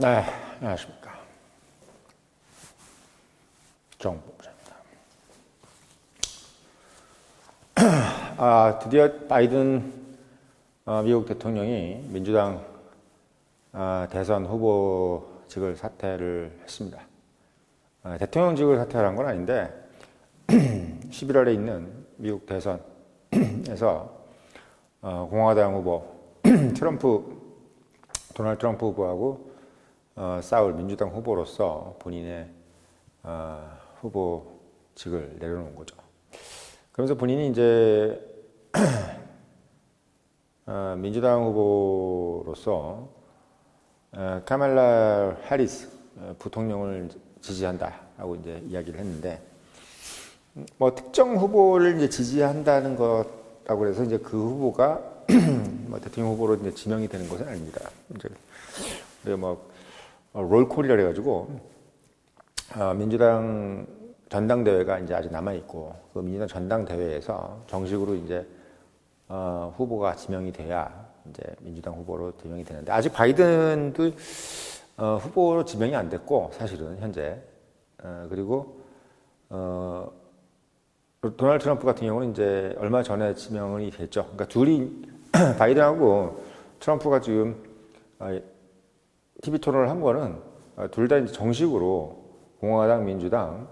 네, 안녕하십니까. 정보부장입니다. 드디어 바이든 미국 대통령이 민주당 대선 후보직을 사퇴를 했습니다. 대통령직을 사퇴한 건 아닌데 11월에 있는 미국 대선에서 공화당 후보 도널드 트럼프 후보하고 싸울 민주당 후보로서 본인의 후보직을 내려놓은 거죠. 그러면서 본인이 이제 민주당 후보로서 카말라 해리스 부통령을 지지한다라고 이제 이야기를 했는데, 뭐 특정 후보를 이제 지지한다는 것라고 해서 이제 그 후보가 뭐 대통령 후보로 이제 지명이 되는 것은 아닙니다. 이제 뭐 롤콜이라 해가지고 민주당 전당대회가 이제 아직 남아 있고, 그 민주당 전당대회에서 정식으로 이제 후보가 지명이 돼야 이제 민주당 후보로 지명이 되는데, 아직 바이든도 후보로 지명이 안 됐고 사실은 현재 그리고 도널드 트럼프 같은 경우는 이제 얼마 전에 지명이 됐죠. 그러니까 둘이 바이든하고 트럼프가 지금 TV 토론을 한 거는 둘 다 이제 정식으로 공화당, 민주당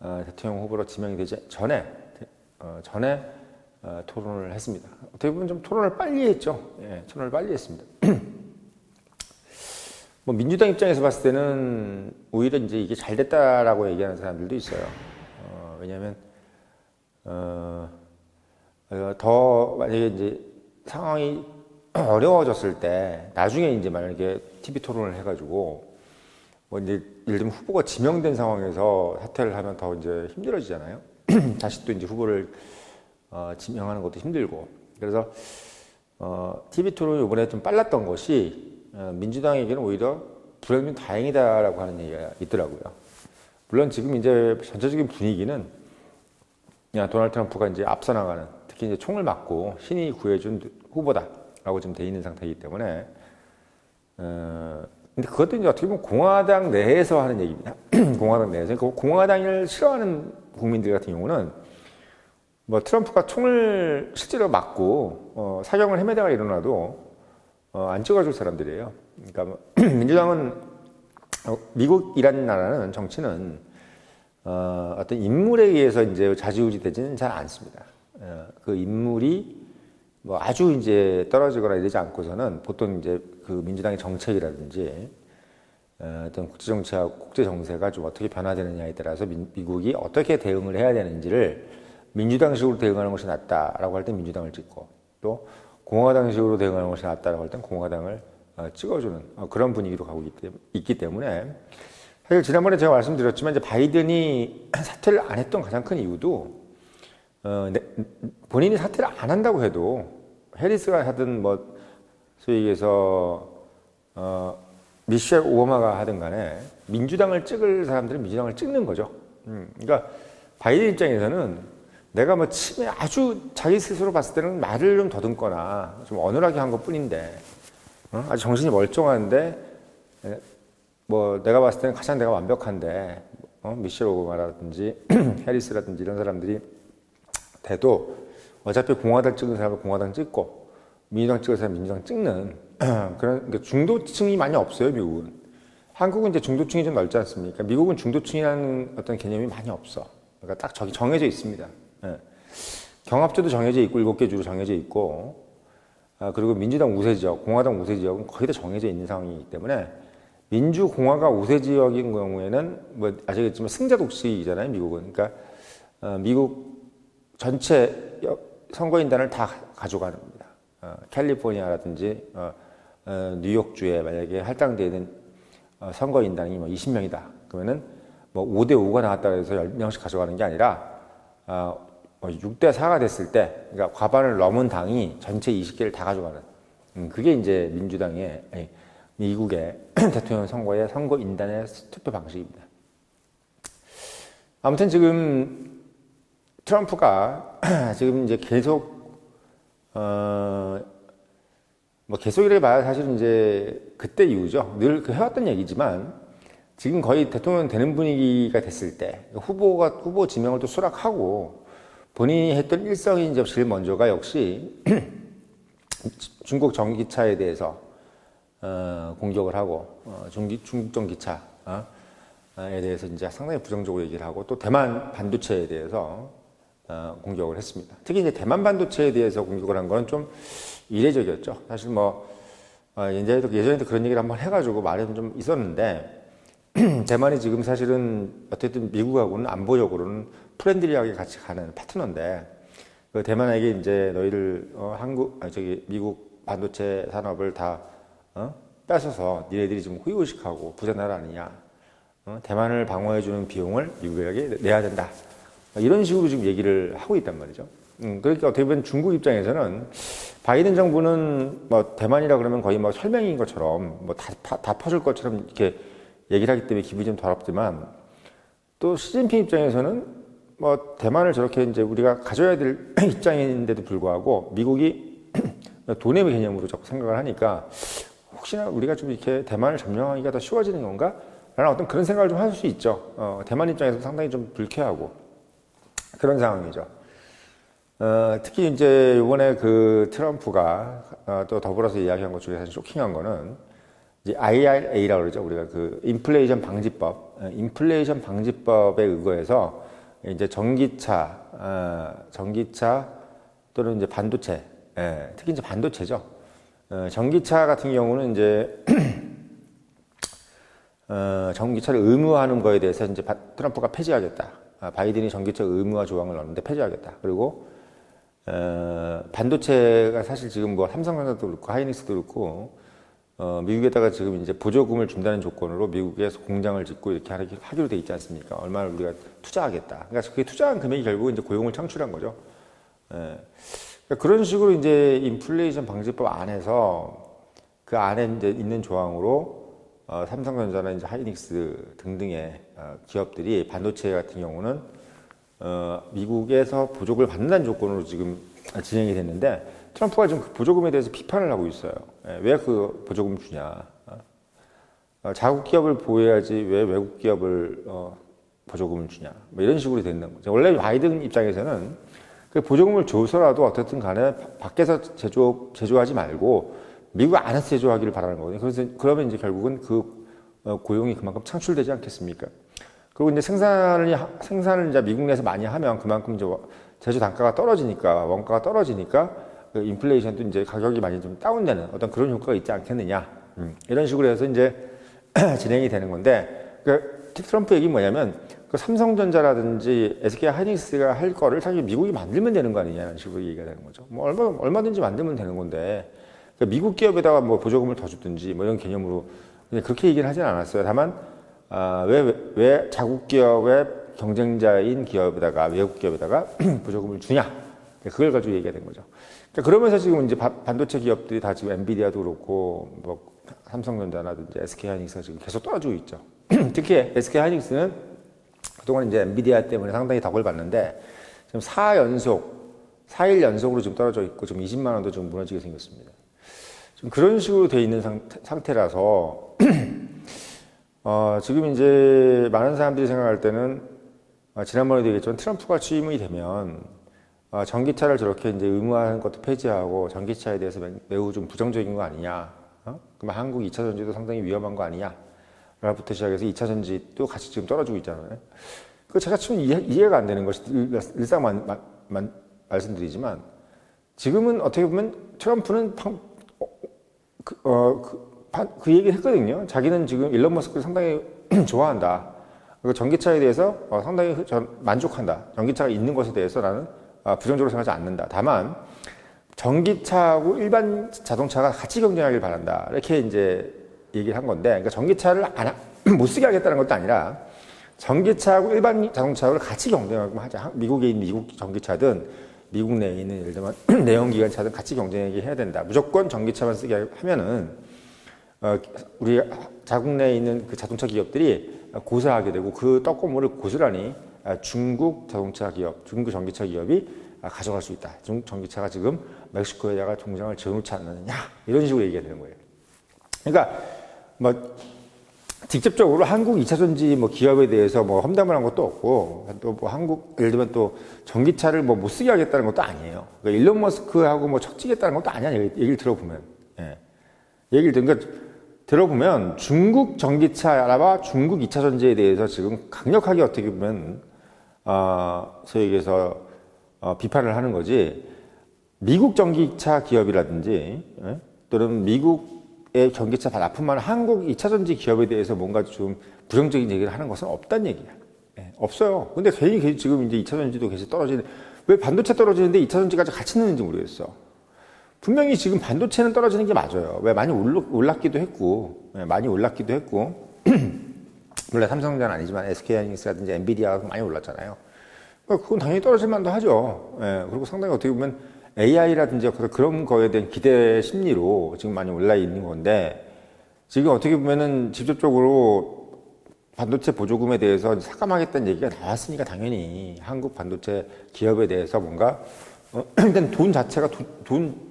대통령 후보로 지명이 되지 전에 토론을 했습니다. 어떻게 보면 좀 토론을 빨리 했죠. 예, 토론을 빨리 했습니다. 뭐 민주당 입장에서 봤을 때는 오히려 이제 이게 잘 됐다라고 얘기하는 사람들도 있어요. 왜냐하면 더 만약에 이제 상황이 어려워졌을 때 나중에 이제 만약에 TV 토론을 해가지고 뭐 이제 예를 들면 후보가 지명된 상황에서 사퇴를 하면 더 이제 힘들어지잖아요. 다시 또 이제 후보를 지명하는 것도 힘들고, 그래서 TV 토론이 이번에 좀 빨랐던 것이 민주당에게는 오히려 불행중 다행이다라고 하는 얘기가 있더라고요. 물론 지금 이제 전체적인 분위기는 그냥 도널드 트럼프가 이제 앞서 나가는, 특히 이제 총을 맞고 신이 구해준 후보다라고 지금 돼 있는 상태이기 때문에, 근데 그것도 이제 어떻게 보면 공화당 내에서 하는 얘기입니다. 공화당 내에서. 공화당을 싫어하는 국민들 같은 경우는 뭐 트럼프가 총을 실제로 맞고 사경을 헤매다가 일어나도 안 찍어줄 사람들이에요. 그러니까 민주당은 미국이라는 나라는 정치는 어떤 인물에 의해서 이제 좌지우지 되지는 잘 않습니다. 그 인물이 뭐 아주 이제 떨어지거나 이러지 않고서는 보통 이제 그 민주당의 정책이라든지 어떤 국제 정치와 국제 정세가 좀 어떻게 변화되느냐에 따라서 미국이 어떻게 대응을 해야 되는지를 민주당식으로 대응하는 것이 낫다라고 할 때 민주당을 찍고, 또 공화당식으로 대응하는 것이 낫다라고 할 땐 공화당을 찍어주는 그런 분위기로 가고 있기 때문에, 사실 지난번에 제가 말씀드렸지만 이제 바이든이 사퇴를 안 했던 가장 큰 이유도 본인이 사퇴를 안 한다고 해도 해리스가 하든 뭐 소위 얘기해서 미셸 오바마가 하든 간에 민주당을 찍을 사람들은 민주당을 찍는 거죠. 그러니까 바이든 입장에서는 내가 뭐 침에 아주 자기 스스로 봤을 때는 말을 좀 더듬거나 좀 어눌하게 한 것 뿐인데, 아주 정신이 멀쩡한데 뭐 내가 봤을 때는 가장 내가 완벽한데 미셸 오바마라든지 해리스라든지 이런 사람들이 돼도 어차피 공화당 찍는 사람은 공화당 찍고 민주당 찍는 사람은 민주당 찍는 그런, 그러니까 중도층이 많이 없어요, 미국은. 한국은 이제 중도층이 좀 넓지 않습니까? 미국은 중도층이라는 어떤 개념이 많이 없어. 그러니까 딱 저기 정해져 있습니다. 예. 경합주도 정해져 있고 7개 주로 정해져 있고, 그리고 민주당 우세 지역, 공화당 우세 지역은 거의 다 정해져 있는 상황이기 때문에 민주공화가 우세 지역인 경우에는 뭐 아시겠지만 승자 독식이잖아요, 미국은. 그러니까 미국 전체 선거인단을 다 가져가는 겁니다. 캘리포니아라든지 뉴욕주에 만약에 할당되는 선거인단이 뭐 20명이다. 그러면은 뭐 5대 5가 나왔다 해서 10명씩 가져가는 게 아니라 6대 4가 됐을 때, 그러니까 과반을 넘은 당이 전체 20개를 다 가져가는, 그게 이제 미국의 대통령 선거의 선거인단의 투표 방식입니다. 아무튼 지금 트럼프가 지금 이제 계속 뭐 계속이라 봐야 사실은 이제 그때 이후죠. 늘 그 해왔던 얘기지만 지금 거의 대통령 되는 분위기가 됐을 때 후보 지명을 또 수락하고 본인이 했던 일성이 이제 제일 먼저가 역시 중국 전기차에 대해서 공격을 하고 중국 전기차에 대해서 이제 상당히 부정적으로 얘기를 하고 또 대만 반도체에 대해서 공격을 했습니다. 특히 이제 대만 반도체에 대해서 공격을 한 거는 좀 이례적이었죠. 사실 뭐 예전에도 그런 얘기를 한번 해가지고 말이 좀 있었는데 대만이 지금 사실은 어쨌든 미국하고는 안보적으로는 프렌들리하게 같이 가는 파트너인데 그 대만에게 이제 너희들 미국 반도체 산업을 다 뺏어서 니네들이 지금 후유식하고 부자 나라 아니냐. 대만을 방어해주는 비용을 미국에게 내야 된다. 이런 식으로 지금 얘기를 하고 있단 말이죠. 그러니까 어떻게 보면 중국 입장에서는 바이든 정부는 뭐 대만이라 그러면 거의 뭐 설명인 것처럼 뭐 다 퍼줄 것처럼 이렇게 얘기를 하기 때문에 기분이 좀 더럽지만 또 시진핑 입장에서는 뭐 대만을 저렇게 이제 우리가 가져야 될 입장인데도 불구하고 미국이 돈의 개념으로 자꾸 생각을 하니까 혹시나 우리가 좀 이렇게 대만을 점령하기가 더 쉬워지는 건가? 라는 어떤 그런 생각을 좀 할 수 있죠. 대만 입장에서 상당히 좀 불쾌하고 그런 상황이죠. 특히 이제 이번에 그 트럼프가 또 더불어서 이야기한 것 중에 사실 쇼킹한 거는 이제 IRA라고 그러죠. 우리가 그 인플레이션 방지법에 의거해서 이제 전기차 또는 이제 반도체, 특히 이제 반도체죠. 전기차 같은 경우는 이제 전기차를 의무화하는 거에 대해서 이제 트럼프가 폐지하겠다. 바이든이 전기차 의무화 조항을 넣었는데 폐지하겠다. 그리고 반도체가 사실 지금 뭐 삼성전자도 그렇고 하이닉스도 그렇고 미국에다가 지금 이제 보조금을 준다는 조건으로 미국에서 공장을 짓고 이렇게 하기로 돼 있지 않습니까? 얼마를 우리가 투자하겠다. 그러니까 그게 투자한 금액이 결국 이제 고용을 창출한 거죠. 그러니까 그런 식으로 이제 인플레이션 방지법 안에서 그 안에 이제 있는 조항으로 삼성전자나 이제 하이닉스 등등의 기업들이 반도체 같은 경우는 미국에서 보조금을 받는다는 조건으로 지금 진행이 됐는데 트럼프가 지금 그 보조금에 대해서 비판을 하고 있어요. 왜 그 보조금 주냐? 자국 기업을 보호해야지 왜 외국 기업을 보조금을 주냐? 뭐 이런 식으로 된다는 거죠. 원래 바이든 입장에서는 그 보조금을 줘서라도 어떻든 간에 밖에서 제조하지 말고 미국 안에서 제조하기를 바라는 거거든요. 그래서 그러면 이제 결국은 그 고용이 그만큼 창출되지 않겠습니까? 그리고 이제 생산을 이제 미국 내에서 많이 하면 그만큼 이제 제조 단가가 떨어지니까 원가가 떨어지니까 그 인플레이션도 이제 가격이 많이 좀 다운되는 어떤 그런 효과가 있지 않겠느냐 이런 식으로 해서 이제 진행이 되는 건데 그 트럼프 얘기는 뭐냐면 그 삼성전자라든지 SK 하이닉스가 할 거를 사실 미국이 만들면 되는 거 아니냐는 식으로 얘기가 되는 거죠. 뭐 얼마든지 만들면 되는 건데 그러니까 미국 기업에다가 뭐 보조금을 더 주든지 뭐 이런 개념으로 그렇게 얘기를 하진 않았어요. 다만 왜 자국 기업의 경쟁자인 기업에다가 외국 기업에다가 보조금을 주냐 그걸 가지고 얘기가 된 거죠. 그러니까 그러면서 지금 이제 반도체 기업들이 다 지금 엔비디아도 그렇고 뭐 삼성전자라든지 SK 하이닉스가 지금 계속 떨어지고 있죠. 특히 SK 하이닉스는 그동안 이제 엔비디아 때문에 상당히 덕을 봤는데 지금 4일 연속으로 지금 떨어져 있고 지금 20만 원도 좀 무너지게 생겼습니다. 지금 그런 식으로 돼 있는 상태라서 지금 이제 많은 사람들이 생각할 때는 지난번에도 얘기했지만 트럼프가 취임이 되면 전기차를 저렇게 이제 의무화하는 것도 폐지하고 전기차에 대해서 매우 좀 부정적인 거 아니냐? 그럼 한국 2차 전지도 상당히 위험한 거 아니냐? 라부터 시작해서 2차 전지도 같이 지금 떨어지고 있잖아요. 그 제가 좀 이해가 안 되는 것이 일상 말씀드리지만 지금은 어떻게 보면 트럼프는 그 얘기를 했거든요. 자기는 지금 일론 머스크를 상당히 좋아한다. 그리고 전기차에 대해서 상당히 만족한다. 전기차가 있는 것에 대해서 나는 부정적으로 생각하지 않는다. 다만 전기차하고 일반 자동차가 같이 경쟁하길 바란다. 이렇게 이제 얘기를 한 건데, 그러니까 전기차를 못 쓰게 하겠다는 것도 아니라 전기차하고 일반 자동차를 같이 경쟁하고 하자. 미국에 있는 미국 전기차든 미국 내에 있는 예를 들면 내연기관차든 같이 경쟁하게 해야 된다. 무조건 전기차만 쓰게 하면은 우리 자국 내에 있는 그 자동차 기업들이 고사하게 되고 그 떡고물을 고스란히 중국 자동차 기업, 중국 전기차 기업이 가져갈 수 있다. 전기차가 지금 멕시코에다가 공장을 지어놓지 않느냐 이런 식으로 얘기가 되는 거예요. 그러니까 뭐 직접적으로 한국 2차 전지 뭐 기업에 대해서 뭐 험담을 한 것도 없고 또 뭐 한국 예를 들면 또 전기차를 뭐 못 쓰게 하겠다는 것도 아니에요. 그러니까 일론 머스크하고 뭐 척지겠다는 것도 아니야. 얘기를 들어보면 그러니까 들어보면 중국 전기차와 중국 2차 전지에 대해서 지금 강력하게 어떻게 보면 소위 얘기해서 비판을 하는 거지. 미국 전기차 기업이라든지 또는 미국의 전기차 다 납품하는 한국 2차 전지 기업에 대해서 뭔가 좀 부정적인 얘기를 하는 것은 없다는 얘기야. 없어요. 근데 괜히 지금 이제 2차 전지도 계속 떨어지는, 왜 반도체 떨어지는데 2차 전지까지 같이 넣는지 모르겠어. 분명히 지금 반도체는 떨어지는 게 맞아요. 왜 많이 올랐기도 했고, 물론 삼성전자는 아니지만 SK하이닉스라든지 엔비디아가 많이 올랐잖아요. 그건 당연히 떨어질 만도 하죠. 그리고 상당히 어떻게 보면 AI라든지 그런 거에 대한 기대 심리로 지금 많이 올라 있는 건데, 지금 어떻게 보면은 직접적으로 반도체 보조금에 대해서 삭감하겠다는 얘기가 나왔으니까 당연히 한국 반도체 기업에 대해서 뭔가 일단 돈 자체가 돈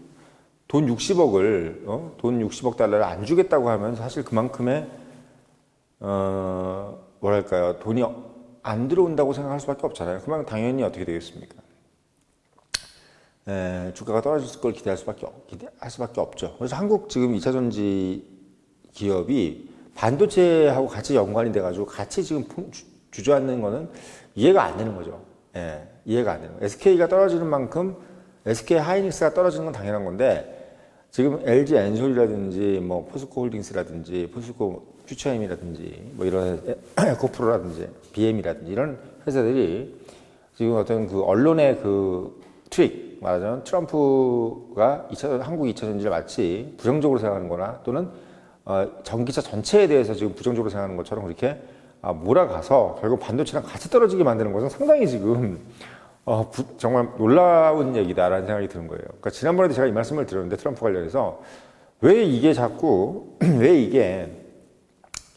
60억을 돈 60억 달러를 안 주겠다고 하면 사실 그만큼의 뭐랄까요, 돈이 안 들어온다고 생각할 수밖에 없잖아요. 그러면 당연히 어떻게 되겠습니까? 주가가 떨어질 걸 기대할 수밖에 없죠. 그래서 한국 지금 2차 전지 기업이 반도체하고 같이 연관이 돼가지고 같이 지금 주저앉는 거는 이해가 안 되는 거죠. 이해가 안 되는 거예요. SK가 떨어지는 만큼 SK 하이닉스가 떨어지는 건 당연한 건데, 지금 LG 엔솔이라든지 뭐 포스코 홀딩스라든지 포스코 퓨처엠이라든지 뭐 이런 에코프로라든지 BM이라든지 이런 회사들이 지금 어떤 그 언론의 그 트릭, 말하자면 트럼프가 한국 2차 전지를 마치 부정적으로 생각하는 거나 또는 전기차 전체에 대해서 지금 부정적으로 생각하는 것처럼 그렇게 몰아가서 결국 반도체랑 같이 떨어지게 만드는 것은 상당히 지금 정말 놀라운 얘기다라는 생각이 드는 거예요. 그러니까 지난번에도 제가 이 말씀을 드렸는데, 트럼프 관련해서 왜 이게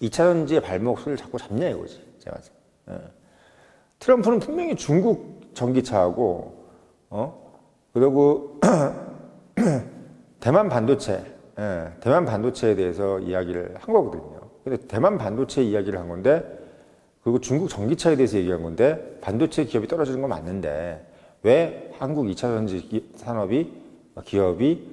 2차 전지의 발목을 자꾸 잡냐 이거지. 제가 트럼프는 분명히 중국 전기차하고 그리고 대만 반도체에 대해서 이야기를 한 거거든요. 근데 대만 반도체 이야기를 한 건데, 그리고 중국 전기차에 대해서 얘기한 건데, 반도체 기업이 떨어지는 건 맞는데 왜 한국 2차 전지 기업이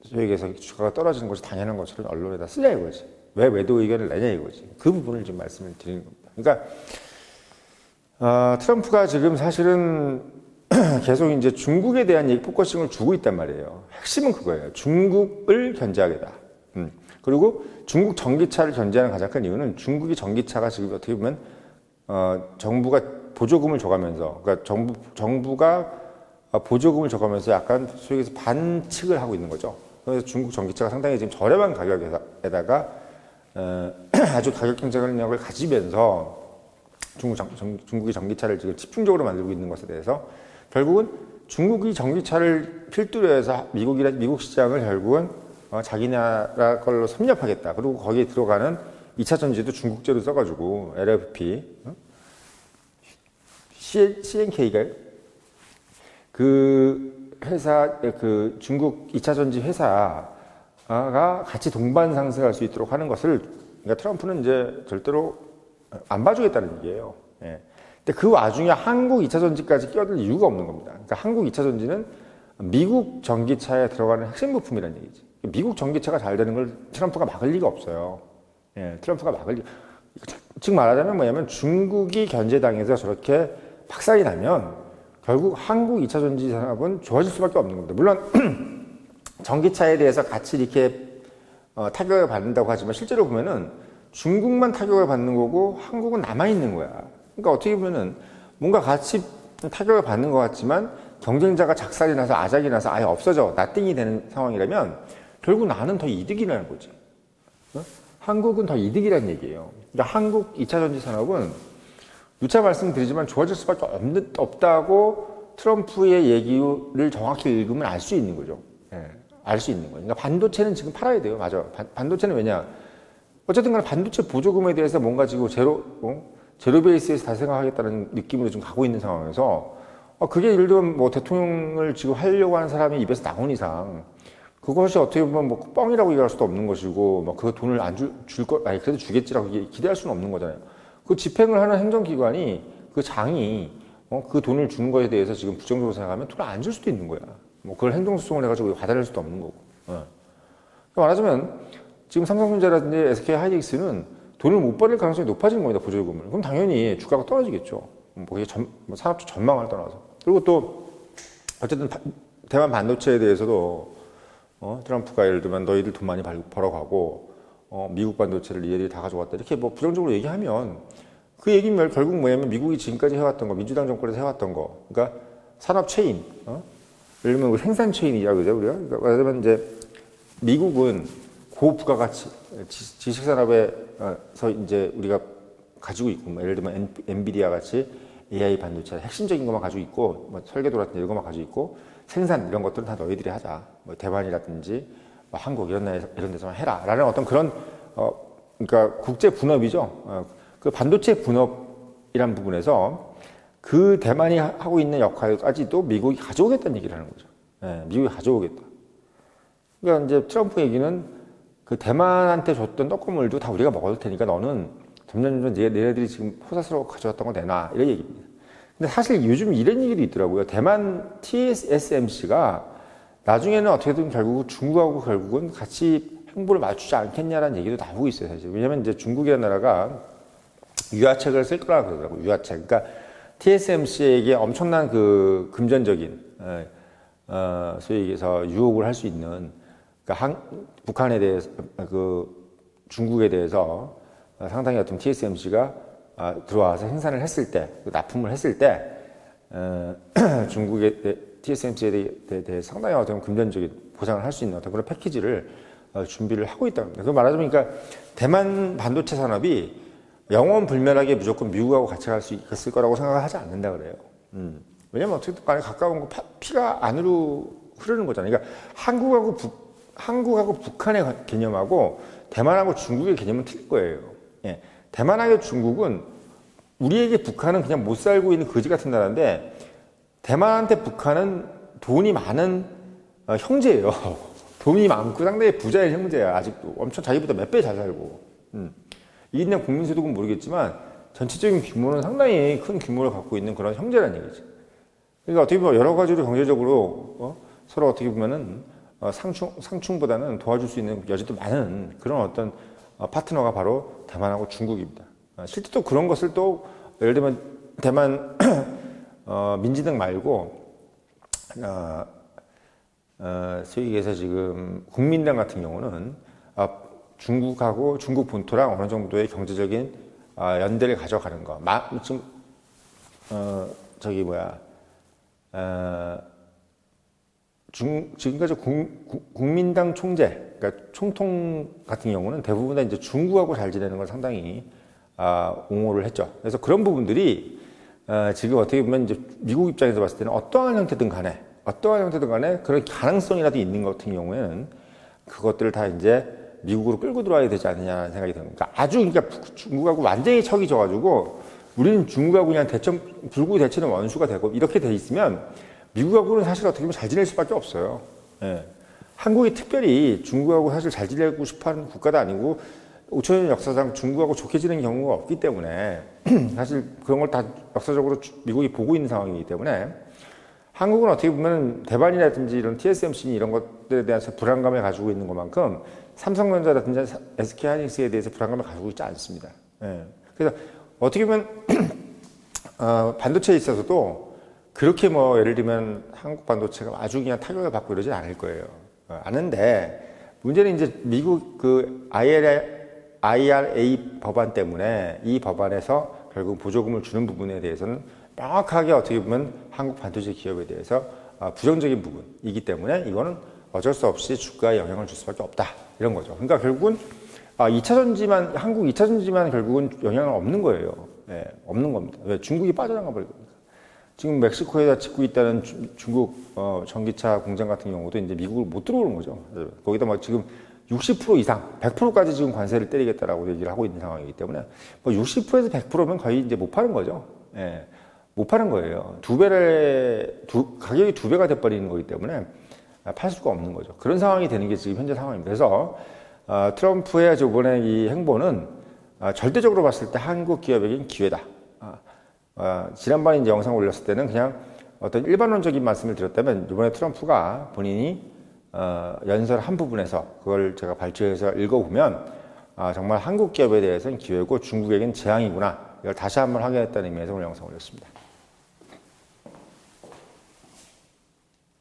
소위 얘기해서 주가가 떨어지는 것이 당연한 것처럼 언론에다 쓰냐 이거지. 왜 외도 의견을 내냐 이거지. 그 부분을 지금 말씀을 드리는 겁니다. 그러니까 트럼프가 지금 사실은 계속 이제 중국에 대한 포커싱을 주고 있단 말이에요. 핵심은 그거예요. 중국을 견제하겠다. 그리고 중국 전기차를 견제하는 가장 큰 이유는 중국이 전기차가 지금 어떻게 보면 정부가 보조금을 줘가면서, 그러니까 정부가 보조금을 줘가면서 약간 소위 해서 반칙을 하고 있는 거죠. 그래서 중국 전기차가 상당히 지금 저렴한 가격에다가 아주 가격 경쟁력을 가지면서 중국이 전기차를 지금 집중적으로 만들고 있는 것에 대해서 결국은 중국이 전기차를 필두로 해서 미국 시장을 결국은 자기 나라 걸로 섭렵하겠다. 그리고 거기에 들어가는 2차 전지도 중국제로 써가지고 LFP, CNK가 그 회사, 그 중국 2차 전지 회사가 같이 동반 상승할 수 있도록 하는 것을, 그러니까 트럼프는 이제 절대로 안 봐주겠다는 얘기예요. 근데 그 와중에 한국 2차 전지까지 끼어들 이유가 없는 겁니다. 그러니까 한국 2차 전지는 미국 전기차에 들어가는 핵심 부품이라는 얘기지. 미국 전기차가 잘 되는 걸 트럼프가 막을 리가 없어요. 트럼프가 즉 말하자면 뭐냐면, 중국이 견제당해서 저렇게 박살이 나면 결국 한국 2차 전지 산업은 좋아질 수밖에 없는 겁니다. 물론 전기차에 대해서 같이 이렇게 타격을 받는다고 하지만 실제로 보면은 중국만 타격을 받는 거고 한국은 남아있는 거야. 그러니까 어떻게 보면은 뭔가 같이 타격을 받는 것 같지만 경쟁자가 작살이 나서 아작이 나서 아예 없어져 나띵이 되는 상황이라면 결국 나는 더 이득이라는 거지. 한국은 더 이득이라는 얘기예요. 그러니까 한국 2차 전지 산업은 누차 말씀드리지만 좋아질 수밖에 없다고 트럼프의 얘기를 정확히 읽으면 알 수 있는 거죠. 알 수 있는 거예요. 그러니까 반도체는 지금 팔아야 돼요. 맞아. 반도체는 왜냐? 어쨌든 간에 반도체 보조금에 대해서 뭔가 지금 제로 베이스에서 다 생각하겠다는 느낌으로 좀 가고 있는 상황에서 그게 예를 들면 뭐 대통령을 지금 하려고 하는 사람이 입에서 나온 이상 그것이 어떻게 보면 뭐 뻥이라고 얘기할 수도 없는 것이고 뭐 그 돈을 안 줄 거, 아니 그래도 주겠지라고 기대할 수는 없는 거잖아요. 그 집행을 하는 행정기관이 그 장이 그 돈을 주는 거에 대해서 지금 부정적으로 생각하면 돈을 안 줄 수도 있는 거야. 뭐 그걸 행정소송을 해가지고 받아낼 수도 없는 거고. 말하자면 지금 삼성전자라든지 SK 하이닉스는 돈을 못 받을 가능성이 높아진 겁니다. 보조금을. 그럼 당연히 주가가 떨어지겠죠. 뭐 그게 산업적 전망을 떠나서. 그리고 또 어쨌든 대만 반도체에 대해서도 트럼프가 예를 들면 너희들 돈 많이 벌어가고 미국 반도체를 얘들이 다 가져왔다 이렇게 뭐 부정적으로 얘기하면 그 얘기는 결국 뭐냐면 미국이 지금까지 해왔던 거, 민주당 정권에서 해왔던 거, 그러니까 산업 체인, 예를 들면 생산 체인이라고 그러죠, 우리가. 그러니까 말하자면 이제 미국은 고부가가치 지식산업에서 이제 우리가 가지고 있고, 뭐 예를 들면 엔비디아 같이 AI 반도체 핵심적인 것만 가지고 있고, 뭐 설계도라든지 이런 것만 가지고 있고, 생산 이런 것들은 다 너희들이 하자. 뭐 대만이라든지 뭐 한국 이런 데서만 해라라는 어떤 그런 그러니까 국제 분업이죠. 그 반도체 분업이란 부분에서 그 대만이 하고 있는 역할까지도 미국이 가져오겠다는 얘기를 하는 거죠. 미국이 가져오겠다. 그러니까 이제 트럼프 얘기는 그 대만한테 줬던 떡고물도 다 우리가 먹을 테니까 너는 점점 얘네들이 지금 호사스러워 가져왔던 거 내놔 이런 얘기입니다. 근데 사실 요즘 이런 얘기도 있더라고요. 대만 TSMC가 나중에는 어떻게든 결국 중국하고 결국은 같이 행보를 맞추지 않겠냐라는 얘기도 나오고 있어요, 사실. 왜냐면 이제 중국이라는 나라가 유화책을 쓸 거라 그러더라고요. 유화책. 그러니까 TSMC에게 엄청난 그 금전적인 소위 얘기해서 유혹을 할 수 있는 그러니까 북한에 대해서 그 중국에 대해서 상당히 어떤 TSMC가 들어와서 생산을 했을 때, 납품을 했을 때 중국의 TSMC에 대해 상당히 어떤 금전적인 보상을 할 수 있는 어떤 그런 패키지를 준비를 하고 있다고 합니다. 그 말하자면 그러니까 대만 반도체 산업이 영원 불멸하게 무조건 미국하고 같이 갈 수 있을 거라고 생각을 하지 않는다 그래요. 왜냐면 어쨌든 간에 가까운 거 피가 안으로 흐르는 거잖아요. 그러니까 한국하고 북한의 개념하고 대만하고 중국의 개념은 틀릴 거예요. 예. 대만하고 중국은 우리에게 북한은 그냥 못 살고 있는 거지 같은 나라인데 대만한테 북한은 돈이 많은 형제예요. 돈이 많고 상당히 부자의 형제야. 아직도 엄청 자기보다 몇 배 잘 살고. 이인당 국민소득은 모르겠지만 전체적인 규모는 상당히 큰 규모를 갖고 있는 그런 형제라는 얘기지. 그러니까 어떻게 보면 여러 가지로 경제적으로 서로 어떻게 보면은 상충보다는 도와줄 수 있는 여지도 많은 그런 어떤 파트너가 바로 대만하고 중국입니다. 실제 또 그런 것을 또 예를 들면 대만 민주당 말고 소위 얘기해서 지금 국민당 같은 경우는 중국하고 중국 본토랑 어느 정도의 경제적인 연대를 가져가는 거. 지금 지금까지 국민당 총재, 그러니까 총통 같은 경우는 대부분 다 이제 중국하고 잘 지내는 걸 상당히 옹호를 했죠. 그래서 그런 부분들이 지금 어떻게 보면 이제 미국 입장에서 봤을 때는 어떠한 형태든 간에 그런 가능성이라도 있는 것 같은 경우에는 그것들을 다 이제 미국으로 끌고 들어와야 되지 않느냐는 생각이 듭니다. 그러니까 중국하고 완전히 척이 져가지고 우리는 중국하고 그냥 불구 대체는 원수가 되고 이렇게 돼 있으면 미국하고는 사실 어떻게 보면 잘 지낼 수밖에 없어요. 예. 한국이 특별히 중국하고 사실 잘 지내고 싶어하는 국가도 아니고 5천년 역사상 중국하고 좋게 지내는 경우가 없기 때문에 사실 그런 걸 다 역사적으로 미국이 보고 있는 상황이기 때문에 한국은 어떻게 보면 대만이라든지 이런 TSMC 이런 것들에 대해서 불안감을 가지고 있는 것만큼 삼성전자라든지 SK 하이닉스에 대해서 불안감을 가지고 있지 않습니다. 예. 그래서 어떻게 보면 반도체에 있어서도 그렇게 뭐 예를 들면 한국 반도체가 아주 그냥 타격을 받고 이러진 않을 거예요. 아는데 문제는 이제 미국 그 IRA 법안 때문에 이 법안에서 결국 보조금을 주는 부분에 대해서는 명확하게 어떻게 보면 한국 반도체 기업에 대해서 부정적인 부분이기 때문에 이거는 어쩔 수 없이 주가에 영향을 줄 수밖에 없다 이런 거죠. 그러니까 결국은 2차 전지만 한국 2차 전지만 결국은 영향은 없는 거예요. 네, 없는 겁니다. 왜 중국이 빠져나가 버리니까. 지금 멕시코에다 짓고 있다는 중국 전기차 공장 같은 경우도 이제 미국을 못 들어오는 거죠. 거기다 막 지금 60% 이상, 100%까지 지금 관세를 때리겠다라고 얘기를 하고 있는 상황이기 때문에 뭐 60%에서 100%면 거의 이제 못 파는 거죠. 예. 못 파는 거예요. 가격이 두 배가 돼버리는 거기 때문에 팔 수가 없는 거죠. 그런 상황이 되는 게 지금 현재 상황입니다. 그래서 트럼프의 저번에 이 행보는 절대적으로 봤을 때 한국 기업에겐 기회다. 지난번에 이제 영상 올렸을 때는 그냥 어떤 일반론적인 말씀을 드렸다면 이번에 트럼프가 본인이 연설 한 부분에서 그걸 제가 발췌해서 읽어보면 정말 한국 기업에 대해서는 기회고 중국에겐 재앙이구나. 이걸 다시 한번 확인했다는 의미에서 오늘 영상 올렸습니다.